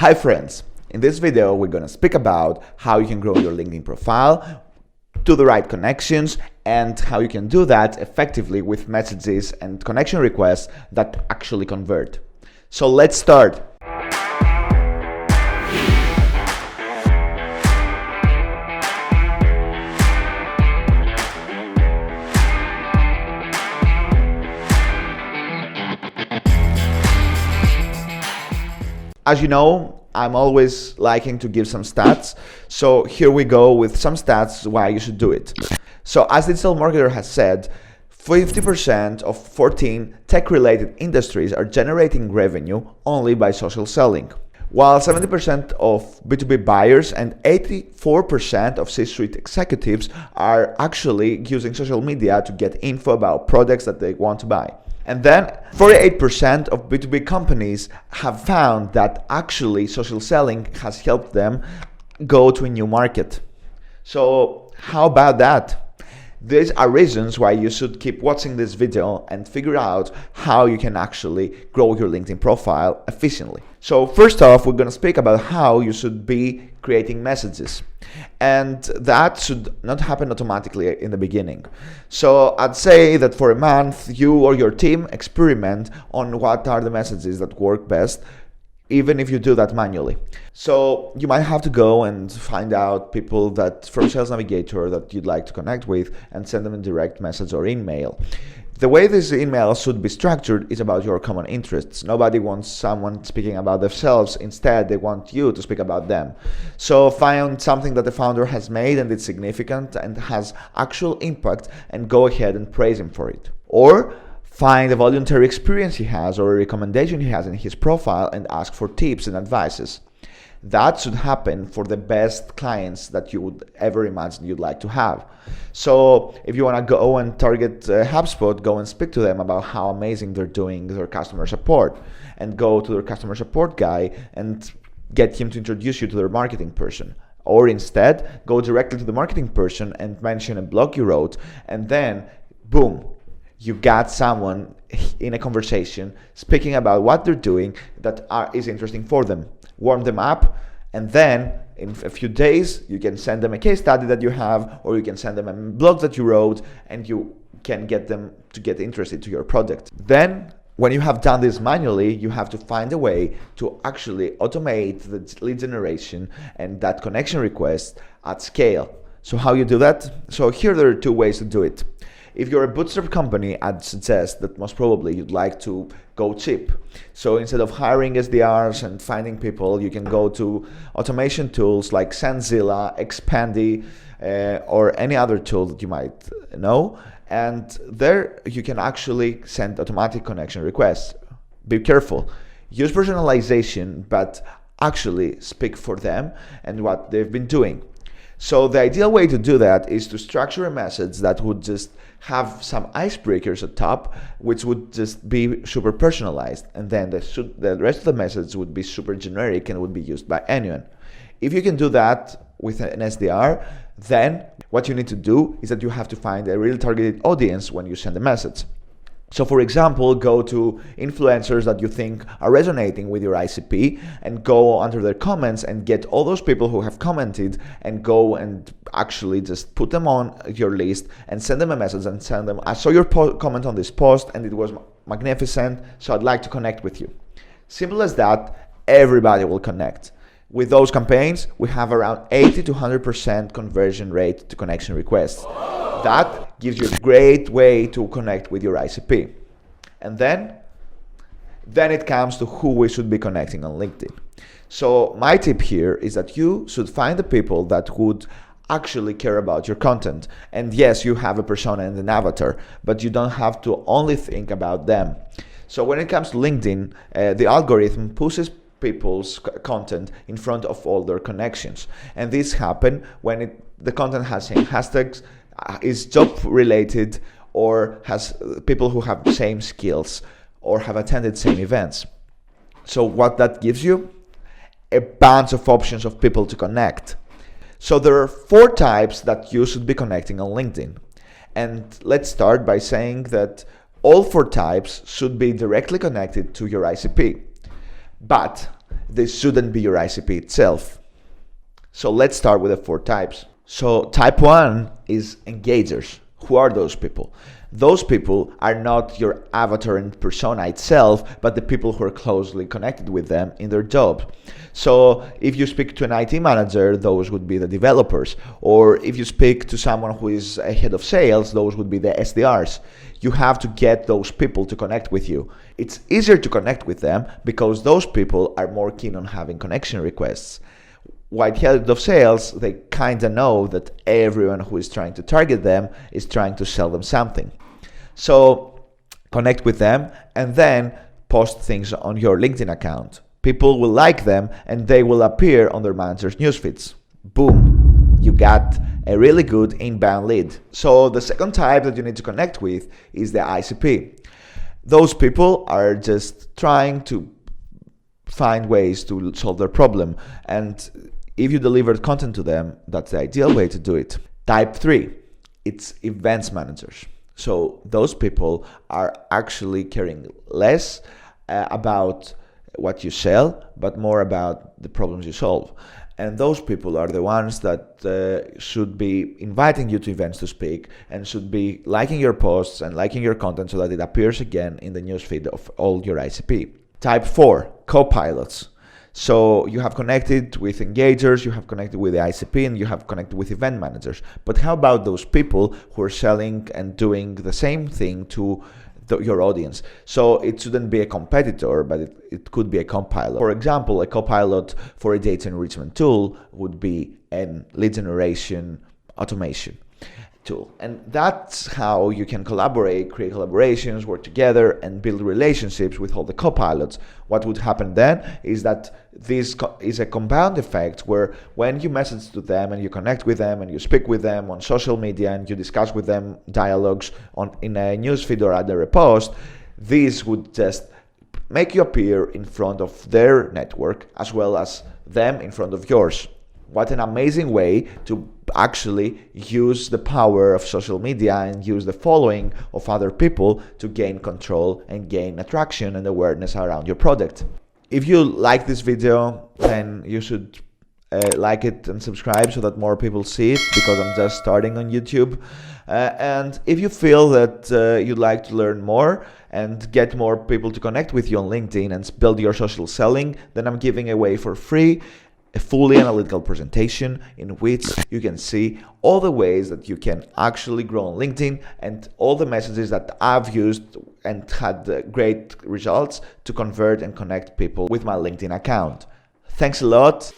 Hi friends, in this video we're going to speak about how you can grow your LinkedIn profile, do the right connections, and how you can do that effectively with messages and connection requests that actually convert. So let's start. As you know, I'm always liking to give some stats. So here we go with some stats why you should do it. So as Digital Marketer has said, 50% of 14 tech-related industries are generating revenue only by social selling, while 70% of B2B buyers and 84% of C-suite executives are actually using social media to get info about products that they want to buy. And then 48% of B2B companies have found that actually social selling has helped them go to a new market. So how about that? These are reasons why you should keep watching this video and figure out how you can actually grow your LinkedIn profile efficiently. So first off, we're going to speak about how you should be creating messages. And that should not happen automatically in the beginning. So I'd say that for a month, you or your team experiment on what are the messages that work best, even if you do that manually. So you might have to go and find out people that from Sales Navigator that you'd like to connect with and send them a direct message or email. The way this email should be structured is about your common interests. Nobody wants someone speaking about themselves. Instead, they want you to speak about them. So find something that the founder has made and it's significant and has actual impact and go ahead and praise him for it. Or find a voluntary experience he has or a recommendation he has in his profile and ask for tips and advices. That should happen for the best clients that you would ever imagine you'd like to have. So if you want to go and target HubSpot, go and speak to them about how amazing they're doing their customer support, and go to their customer support guy and get him to introduce you to their marketing person. Or instead, go directly to the marketing person and mention a blog you wrote, and then boom, you got someone in a conversation speaking about what they're doing that is interesting for them. Warm them up, and then in a few days you can send them a case study that you have, or you can send them a blog that you wrote, and you can get them to get interested to your product. Then when you have done this manually, you have to find a way to actually automate the lead generation and that connection request at scale. So how you do that? So here there are two ways to do it. If you're a bootstrap company, I'd suggest that most probably you'd like to go cheap. So instead of hiring SDRs and finding people, you can go to automation tools like Sendzilla, Expandy, or any other tool that you might know. And there you can actually send automatic connection requests. Be careful. Use personalization, but actually speak for them and what they've been doing. So the ideal way to do that is to structure a message that would just have some icebreakers at top, which would just be super personalized, and then the rest of the message would be super generic and would be used by anyone. If you can do that with an SDR, then what you need to do is that you have to find a really targeted audience when you send a message. So for example, go to influencers that you think are resonating with your ICP and go under their comments and get all those people who have commented and go and actually just put them on your list and send them a message and send them, I saw your comment on this post and it was magnificent, so I'd like to connect with you. Simple as that, everybody will connect. With those campaigns, we have around 80 to 100% conversion rate to connection requests. That gives you a great way to connect with your ICP. And then it comes to who we should be connecting on LinkedIn. So my tip here is that you should find the people that would actually care about your content. And yes, you have a persona and an avatar, but you don't have to only think about them. So when it comes to LinkedIn, the algorithm pushes people's content in front of all their connections. And this happens when the content has same hashtags, is job related, or has people who have the same skills or have attended same events. So what that gives you? A bunch of options of people to connect. So there are 4 types that you should be connecting on LinkedIn. And let's start by saying that all 4 types should be directly connected to your ICP. But this shouldn't be your ICP itself. So let's start with the 4 types. So type 1 is engagers. Who are those people? Those people are not your avatar and persona itself, but the people who are closely connected with them in their job. So if you speak to an IT manager, those would be the developers. Or if you speak to someone who is a head of sales, those would be the SDRs. You have to get those people to connect with you. It's easier to connect with them because those people are more keen on having connection requests. White head of sales, they kind of know that everyone who is trying to target them is trying to sell them something. So connect with them and then post things on your LinkedIn account. People will like them and they will appear on their manager's newsfeeds. Boom, you got a really good inbound lead. So the second type that you need to connect with is the ICP. Those people are just trying to find ways to solve their problem, and if you delivered content to them, that's the ideal way to do it. Type 3, it's events managers. So those people are actually caring less about what you sell, but more about the problems you solve. And those people are the ones that should be inviting you to events to speak and should be liking your posts and liking your content so that it appears again in the newsfeed of all your ICP. Type 4, co-pilots. So you have connected with engagers, you have connected with the ICP, and you have connected with event managers. But how about those people who are selling and doing the same thing to your audience? So it shouldn't be a competitor, but it could be a copilot. For example, a copilot for a data enrichment tool would be a lead generation automation tool. And that's how you can collaborate, create collaborations, work together, and build relationships with all the copilots. What would happen then is that this is a compound effect where when you message to them and you connect with them and you speak with them on social media and you discuss with them dialogues in a newsfeed or under a post, this would just make you appear in front of their network as well as them in front of yours. What an amazing way to actually use the power of social media and use the following of other people to gain control and gain attraction and awareness around your product. If you like this video, then you should like it and subscribe so that more people see it, because I'm just starting on YouTube. And if you feel that you'd like to learn more and get more people to connect with you on LinkedIn and build your social selling, then I'm giving away for free a fully analytical presentation in which you can see all the ways that you can actually grow on LinkedIn and all the messages that I've used and had great results to convert and connect people with my LinkedIn account. Thanks a lot.